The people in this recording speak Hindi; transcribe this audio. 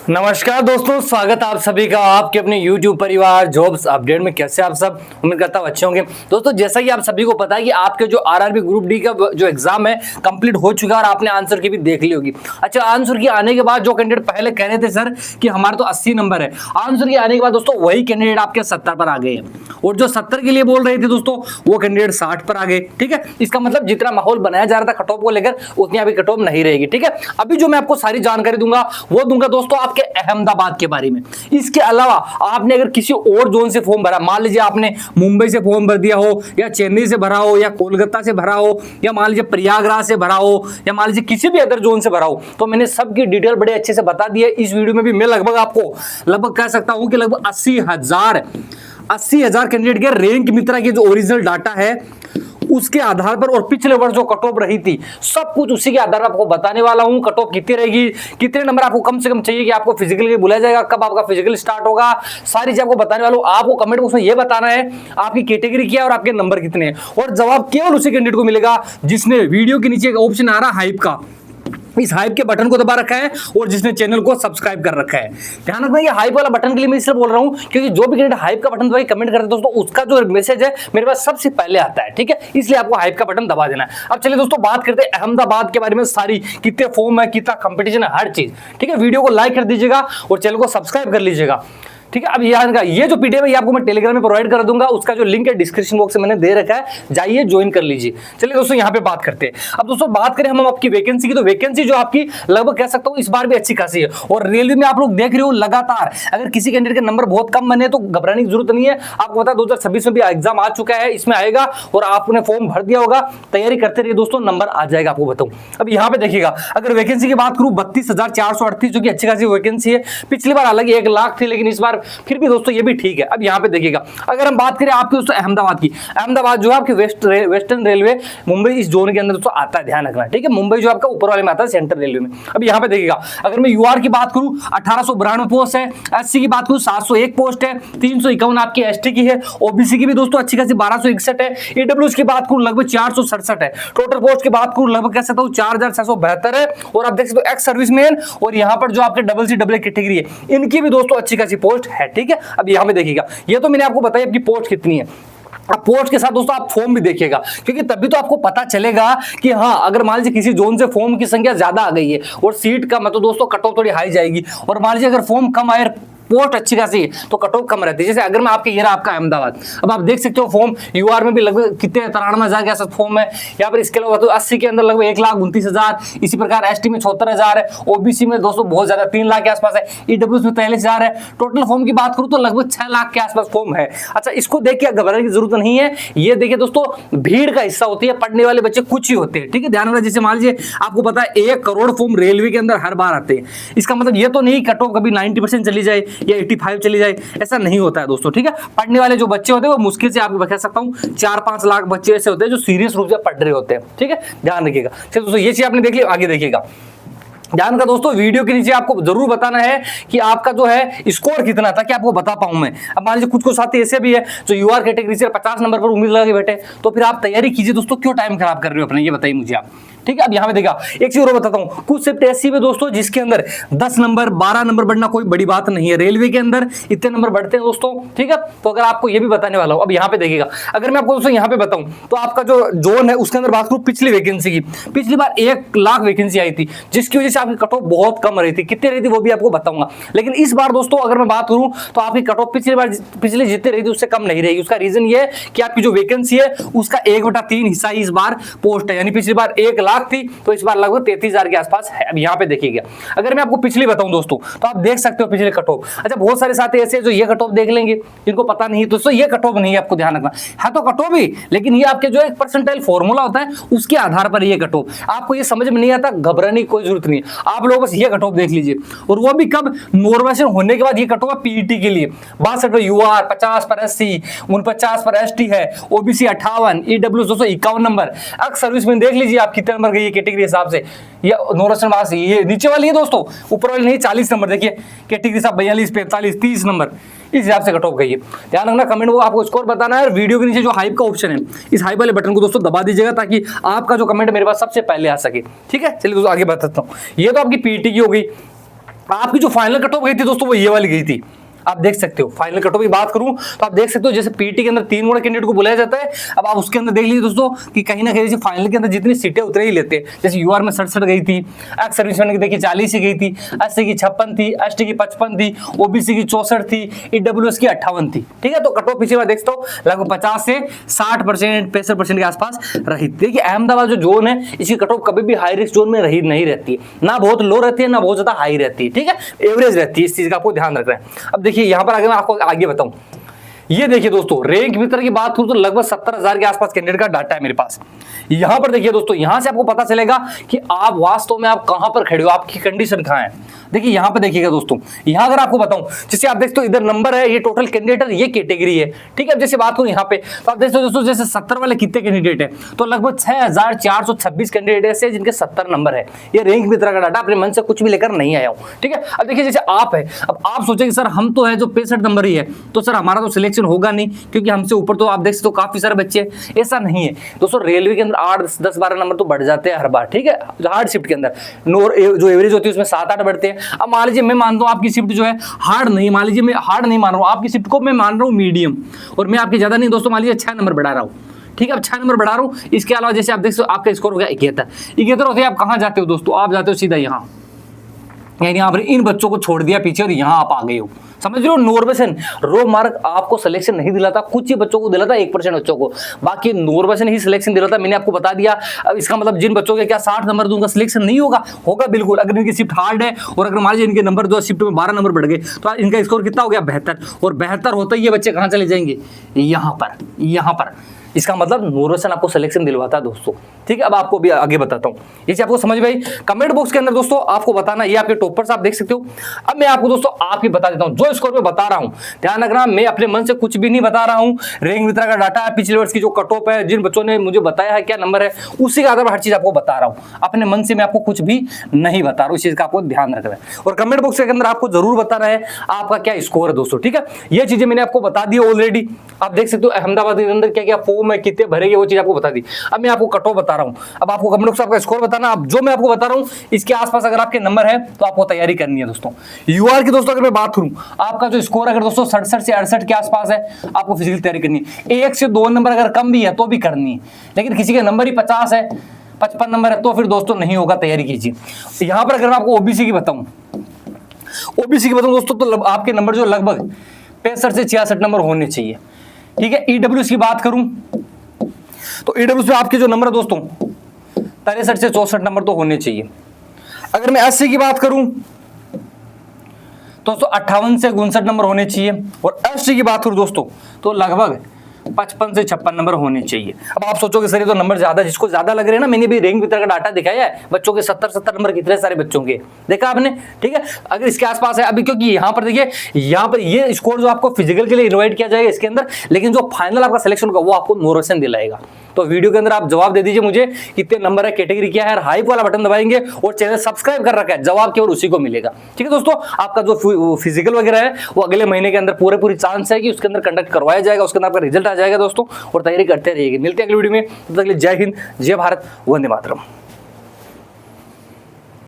नमस्कार दोस्तों, स्वागत आप सभी का आपके अपने YouTube परिवार जॉब्स अपडेट में। कैसे आप सब, उम्मीद करता हूं अच्छे होंगे। दोस्तों, जैसा कि आप सभी को पता है कि आपके जो आरआरबी ग्रुप डी का जो एग्जाम है कंप्लीट हो चुका है और आपने आंसर की भी देख ली होगी। अच्छा, आंसर की आने के बाद जो कैंडिडेट पहले कह रहे थे सर कि हमारे तो 80 नंबर है, आंसर की आने के बाद दोस्तों वही कैंडिडेट आपके 70 पर आ गए हैं, और जो 70 के लिए बोल रहे थे दोस्तों वो कैंडिडेट 60 पर आ गए। ठीक है, इसका मतलब जितना माहौल बनाया जा रहा था कट ऑफ को लेकर उतनी अभी कट ऑफ नहीं रहेगी। ठीक है, अभी जो मैं आपको सारी जानकारी दूंगा वो दूंगा दोस्तों आपके अहमदाबाद के बारे में। इसके अलावा आपने अगर किसी और जोन से फॉर्म भरा, मान लीजिए आपने मुंबई से फॉर्म भर दिया हो, या चेन्नई से भरा हो, या कोलकाता से भरा हो, या मान लीजिए प्रयागराज से भरा हो, या मान लीजिए किसी भी अदर जोन से भरा हो, तो मैंने सबकी डिटेल बड़े अच्छे से बता दी है। इस वीडियो में भी मैं लगभग आपको कह सकता हूं कि लगभग 80,000 कैंडिडेट के रैंक मित्रा के जो ओरिजिनल डाटा है उसके आधार पर, और पिछले वर्ष जो कट ऑफ रही थी सब कुछ उसी के आधार पर आपको बताने वाला हूं। कट ऑफ कितनी रहेगी, कितने नंबर आपको कम से कम चाहिए कि आपको फिजिकल के बुलाया जाएगा, कब आपका फिजिकल स्टार्ट होगा, सारी चीज आपको बताने वाला हूं। आपको कमेंट बॉक्स में यह बताना है आपकी कैटेगरी क्या है और आपके नंबर कितने हैं, और जवाब केवल उसी कैंडिडेट को मिलेगा जिसने वीडियो के नीचे एक ऑप्शन आ रहा है हाइप का, इस हाइप के बटन को दबा रखा है और जिसने चैनल को सब्सक्राइब कर रखा है। ध्यान रखना, ये हाइप वाला बटन के लिए मैं इसलिए बोल रहा हूं क्योंकि जो भी कैंडिडेट हाइप का बटन दबा के कमेंट करते हैं दोस्तों उसका जो मैसेज है मेरे पास सबसे पहले आता है। ठीक है, इसलिए आपको हाइप का बटन दबा देना है। अब चलिए दोस्तों बात करते हैं अहमदाबाद के बारे में, सारी कितने फॉर्म है, कितना कंपटीशन है, हर चीज। ठीक है, वीडियो को लाइक कर दीजिएगा और चैनल को सब्सक्राइब कर लीजिएगा। ठीक है, अब ये जो पीडीएफ है आपको मैं टेलीग्राम में प्रोवाइड कर दूंगा, उसका जो लिंक है डिस्क्रिप्शन बॉक्स में मैंने दे रखा है, जाइए ज्वाइन कर लीजिए। चलिए दोस्तों यहाँ पे बात करते हैं। अब दोस्तों बात करें हम आपकी वैकेंसी की, तो वैकेंसी जो आपकी लगभग कह सकता हूँ इस बार भी अच्छी खासी है, और रेलवे में आप लोग देख रहे हो लगातार अगर किसी कैंडिडेट के नंबर बहुत कम बने तो घबराने की जरूरत नहीं है। आपको पता है 2026 में भी एग्जाम आ चुका है, इसमें आएगा और आपने फॉर्म भर दिया होगा, तैयारी करते रहिए दोस्तों, नंबर आ जाएगा। आपको बताऊं अब यहाँ पे देखिएगा, अगर वैकेंसी की बात करूं 32,438 जो कि अच्छी खासी वैकेंसी है। पिछली बार हालांकि 1 लाख थी, लेकिन इस बार फिर भी दोस्तों भी ठीक है। अब यहाँ पे देखिएगा, अगर हम बात करें आपके दोस्तों अहमदाबाद की, अहमदाबाद जो है आपकी वेस्टर्न रेलवे मुंबई इस जोन के अंदर दोस्तों आता है, ध्यान रखना। ठीक है, मुंबई जो आपका ऊपर वाले में आता है सेंट्रल रेलवे में। अब यहाँ पे देखिएगा, अगर मैं यूआर की बात करूं 1892 पोस्ट है, एससी की बात करूं 701 पोस्ट है, 351 आपकी एसटी की है, ओबीसी की भी दोस्तों अच्छी खासी 1261 है, ईडब्ल्यूएस की बात करूं लगभग 467 है, टोटल पोस्ट की बात करूं लगभग कह सकता हूं 4672 है, और आप देख सकते हो एक्स सर्विसमैन, और यहाँ पर जो आपके डबल सी डबल कैटेगरी है इनकी भी दोस्तों अच्छी खासी पोस्ट है। ठीक है, अब यहाँ पे देखिएगा, ये तो मैंने आपको बताया आपकी पोस्ट कितनी है। अब पोस्ट के साथ दोस्तों आप फॉर्म भी देखिएगा, क्योंकि तभी तो आपको पता चलेगा कि हाँ, अगर मान लीजिए किसी जोन से फॉर्म की संख्या ज्यादा आ गई है और सीट कम है तो दोस्तों कट ऑफ थोड़ी हाई जाएगी, और मान लीजिए अगर फॉर्म कम आए पोस्ट अच्छी खासी तो कट ऑफ कम रहती है। जैसे अगर मैं आपके ये रहा आपका अहमदाबाद, अब आप देख सकते हो फॉर्म यूआर में भी लगभग कितने 93,000 के आसपास फॉर्म है। यहाँ पर इसके अलावा तो 80 के अंदर लगभग 1,29,000, इसी प्रकार एसटी में 76,000 है, ओबीसी में दोस्तों बहुत ज्यादा 3 लाख के आसपास है, ईडब्ल्यूएस में 43,000 है। टोटल फॉर्म की बात करूं तो लगभग 6 लाख के आसपास फॉर्म है। अच्छा, इसको देख के घबराने की जरूरत नहीं है, ये देखिए दोस्तों भीड़ का हिस्सा होती है, पढ़ने वाले बच्चे कुछ ही होते हैं। ठीक है, ध्यान रखना, जैसे मान लीजिए आपको पता है 1 करोड़ फॉर्म रेलवे के अंदर हर बार आते हैं, इसका मतलब ये तो नहीं कट ऑफ कभी 90% चली जाए या 85 चली जाए, ऐसा नहीं होता है दोस्तों। ठीक है, पढ़ने वाले जो बच्चे होते हैं वो मुश्किल से आपको बता सकता हूं 4-5 लाख बच्चे ऐसे होते हैं जो सीरियस रूप से पढ़ रहे होते हैं। ठीक है, ध्यान रखिएगा। चलिए दोस्तों ये चीज आपने देख ली, आगे देखिएगा। ध्यान का दोस्तों वीडियो के नीचे आपको जरूर बताना है कि आपका जो है स्कोर कितना था, कि आपको बता पाऊं मैं। अब मान लीजिए कुछ साथी ऐसे भी है जो यूआर कैटेगरी से 50 नंबर पर उम्मीद लगा के बैठे, तो फिर आप तैयारी कीजिए दोस्तों, क्यों टाइम खराब कर रहे हो अपना, ये बताइए मुझे आप। ठीक है, अब यहाँ पे देखा एक चीज और बताता हूँ, कुछ शिफ्ट ऐसी में दोस्तों जिसके अंदर 10 नंबर 12 नंबर बढ़ना कोई बड़ी बात नहीं है, रेलवे के अंदर इतने नंबर बढ़ते हैं दोस्तों। ठीक है, तो अगर आपको ये भी बताने वाला हूँ। अब यहाँ पे देखिएगा, अगर मैं आपको दोस्तों यहाँ पे बताऊं तो आपका जो जोन है उसके अंदर बात करूं पिछली वैकेंसी की, पिछली बार 1 लाख वैकेंसी आई थी, जिसकी वजह से आपकी कट ऑफ बहुत कम रही थी। कितनी रही थी वो भी आपको बताऊंगा, लेकिन इस बार दोस्तों अगर मैं बात करूं तो आपकी कट ऑफ पिछली जितनी रही थी उससे कम नहीं रहेगी। उसका रीजन ये है कि आपकी जो वैकेंसी है उसका 1/3 हिस्सा इस बार पोस्ट है, यानी पिछली बार 1 लाख थी तो इस बार लगभग 33,000 के आसपास है। अब यहाँ पे देखिएगा, अगर मैं आपको पिछली बताऊं दोस्तों तो आप देख सकते हो पिछले कट ऑफ। अच्छा, बहुत सारे साथी ऐसे जो ये कट ऑफ देख लेंगे जिनको पता नहीं, दोस्तों ये कट ऑफ नहीं है, आपको ध्यान रखना है। तो कट ऑफ ही, लेकिन ये आपके जो एक परसेंटाइल फॉर्मूला होता है उसके आधार पर ये कट ऑफ, आपको ये समझ में नहीं आता, घबराने की कोई जरूरत नहीं है। आप लोग बस ये कट ऑफ देख लीजिए, और वो भी कब, नॉर्मलाइजेशन होने के बाद ये कट ऑफ पीईटी के लिए 62 पर यूआर, 50 पर एससी, 49 पर एसटी है, OBC 58, EWS 251 number, ex service में देख लीजिए आप कितने नंबर गई है कैटेगरी हिसाब से, या नॉर्मलाइजेशन मास ये नीचे वाली है दोस्तों, ऊपर वाली नहीं। 40 नंबर देखिए कैटेगरी साहब, 42, 45, 30 नंबर इस हिसाब से कट ऑफ गई है। ध्यान रखना, कमेंट को आपको स्कोर बताना है, और वीडियो के नीचे जो हाइप का ऑप्शन है इस हाइप वाले बटन को दोस्तों दबा दीजिएगा ताकि आपका जो कमेंट मेरे पास सबसे पहले आ सके। ठीक है, चलिए दोस्तों आगे बताता हूँ। ये तो आपकी पीईटी की हो गई। आपकी जो फाइनल कट ऑफ गई थी दोस्तों वो ये वाली गई थी, आप देख सकते हो। फाइनल कट ऑफ की बात करूं तो आप देख सकते हो जैसे पीटी के अंदर 3 गुना कैंडिडेट को बुलाया जाता है। अब आप उसके अंदर देख लीजिए दोस्तों कि कहीं ना कहीं फाइनल के अंदर जितनी सीटें उतरे ही लेते हैं, जैसे यूआर में 67 गई थी, एक्स सर्विसमैन की देखिए 40 ही गई थी, एससी की 56 थी, एसटी की 55 थी, ओबीसी की 64 थी, ईडब्ल्यूएस की 58 थी। ठीक है, तो कट ऑफ पीछे मैं देखता हूँ लगभग 50 से 60%, 65% के आसपास रही। देखिए अहमदाबाद जो जोन है इसकी कट ऑफ कभी भी हाई रिस्क जोन में रही नहीं रहती है, ना बहुत लो रहती है ना बहुत ज्यादा हाई रहती है। ठीक है, एवरेज रहती है, इस चीज का आपको ध्यान रखना है। अब देखिए यहाँ पर आगे मैं आपको आगे बताऊं, ये देखिए दोस्तों रैंक मित्र की बात करूं तो लगभग 70,000 के आसपास कैंडिडेट का डाटा है मेरे पास। यहां पर देखिए दोस्तों, यहां से आपको पता चलेगा कि आप वास्तव में आप कहां पर खड़े हो, आपकी कंडीशन कहां है। देखिए यहां पर देखिएगा दोस्तों, यहां अगर आपको बताऊं, जैसे आप देखते हो इधर नंबर है, ये टोटल कैंडिडेट ये कैटेगरी है। ठीक है, अब जैसे बात करूं यहां पे तो आप देखते हो दोस्तों, जैसे 70 वाले कितने कैंडिडेट है, तो लगभग 6426 कैंडिडेट है जिनके 70 नंबर है। ये रैंक मित्र का डाटा, अपने मन से कुछ भी लेकर नहीं आया हूं। ठीक है, अब देखिए जैसे आप है, अब आप सोचेंगे सर हम तो है जो 65 नंबर ही है, तो सर हमारा तो सिलेक्शन होगा नहीं, क्योंकि हमसे ऊपर तो आप देख सकते हो काफी सारे बच्चे। ऐसा नहीं है दोस्तों, रेलवे के अंदर 8, 10, 12 नंबर तो बढ़ जाते हैं हर बार। ठीक है, हार्ड शिफ्ट के अंदर जो एवरेज होती है उसमें 7-8 बढ़ते हैं। अब मान लीजिए मैं मानता हूं आपकी शिफ्ट जो है हार्ड नहीं, मान लीजिए मैं हार्ड नहीं मान रहा हूं, आपकी शिफ्ट को मैं मान रहा हूं मीडियम, और मैं आपकी ज्यादा नहीं दोस्तों, मान लीजिए 6 नंबर बढ़ा रहा हूं। ठीक है, अब 6 नंबर बढ़ा रहा हूं। इसके अलावा जैसे आप देख सकते हो आपका स्कोर हो गया 71 होते आप कहां जाते हो दोस्तों, आप जाते हो सीधा यहां, यानी यहाँ पर इन बच्चों को छोड़ दिया पीछे और यहाँ आप आ गए हो। समझ रहे हो, नॉर्वेशन रो मार्क आपको सिलेक्शन नहीं दिलाता, कुछ ही बच्चों को दिलाता, 1% बच्चों को, बाकी नॉर्वेशन ही सिलेक्शन दिलाता। मैंने आपको बता दिया। अब इसका मतलब जिन बच्चों के क्या 60 नंबर दूंगा सिलेक्शन नहीं होगा, होगा बिल्कुल। अगर इनकी शिफ्ट हार्ड है और अगर मान लीजिए इनके नंबर जो शिफ्ट में 12 नंबर बढ़ गए तो इनका स्कोर कितना हो गया, 72, और 72 होता ही ये बच्चे कहाँ चले जाएंगे, यहाँ पर। इसका मतलब नॉर्वेशन आपको सिलेक्शन दिलवाता है दोस्तों। ठीक है, अब आपको भी आगे बताता हूं, इसे आपको समझ में आई। कमेंट बॉक्स के अंदर दोस्तों आपको बताना, ये आपके टॉपर्स आप देख सकते हो। अब मैं आपको दोस्तों आप ही बता देता हूं, जो स्कोर में बता रहा हूं, ध्यान रखना, मैं अपने मन से कुछ भी नहीं बता रहा हूं। रैंक मित्र का डाटा है, पिछले वर्ष की जो कट ऑफ है, जिन बच्चों ने मुझे बताया है क्या नंबर है, उसी के आधार पर हर चीज आपको बता रहा हूं। अपने मन से मैं आपको कुछ भी नहीं बता रहा हूं, इस चीज का आपको ध्यान रखना है। और कमेंट बॉक्स के अंदर आपको जरूर बताना है आपका क्या स्कोर है दोस्तों। ठीक है, ये चीजें मैंने आपको बता दी ऑलरेडी। आप देख सकते हो अहमदाबाद के अंदर क्या क्या फॉर्म है, कितने भरेंगे, वो चीज आपको बता दी। अब मैं आपको कट ऑफ बता रहा हूं, अब आपको कमेंट बॉक्स आपका स्कोर बताना। अब जो मैं आपको बता रहा हूं इसके आसपास अगर आपके नंबर है तो आपको तैयारी करनी है दोस्तों। यूआर की दोस्तों अगर मैं बात करूं, आपका जो स्कोर अगर दोस्तों 67 से 68 के आसपास है, आपको फिजिकल तैयारी करनी है। 1 से 2 नंबर अगर कम भी है तो भी करनी है, लेकिन किसी के नंबर ही 50 है, 55 नंबर है, तो फिर दोस्तों नहीं होगा, तैयारी कीजिए। यहां पर अगर मैं आपको ओबीसी की बताऊं दोस्तों, तो आपके नंबर जो लगभग 65 से 66 नंबर होने चाहिए। ठीक है, ईडब्ल्यूएस की बात करूं तो ईडब्ल्यूएस में आपके जो नंबर है दोस्तों 63 से 64 नंबर तो होने चाहिए। अगर मैं एससी की बात करूं तो 58 से 59 नंबर होने चाहिए, और एसटी की बात करूं दोस्तों तो लगभग 55 से 56 नंबर होने चाहिए। अब आप सोचोगे सर ये तो नंबर ज्यादा, जिसको ज्यादा लग रहे हैं ना, मैंने भी रैंक मित्र का डाटा दिखाया है, बच्चों के 70 नंबर कितने सारे बच्चों के देखा आपने। ठीक है, अगर इसके आसपास है अभी, क्योंकि यहाँ पर देखिए, यहाँ पर ये स्कोर जो आपको फिजिकल के लिए इनवाइट किया जाएगा इसके अंदर, लेकिन जो फाइनल आपका सिलेक्शन होगा वो आपको नॉर्वेशन दिलाएगा। तो वीडियो के अंदर आप जवाब दे दीजिए मुझे कितने नंबर है, कैटेगरी क्या है, हाइप वाला बटन दबाएंगे और चैनल सब्सक्राइब कर रखा है, जवाब केवल उसी को मिलेगा। ठीक है दोस्तों, आपका जो फिजिकल वगैरह है वो अगले महीने के अंदर पूरी चांस है कि उसके अंदर कंडक्ट करवाया जाएगा, उसके अंदर आपका रिजल्ट आ जाएगा दोस्तों, और तैयारी करते रहिएगा। मिलते हैं अगली वीडियो में, तब तक के लिए जय हिंद, जय भारत, वंदे मातरम।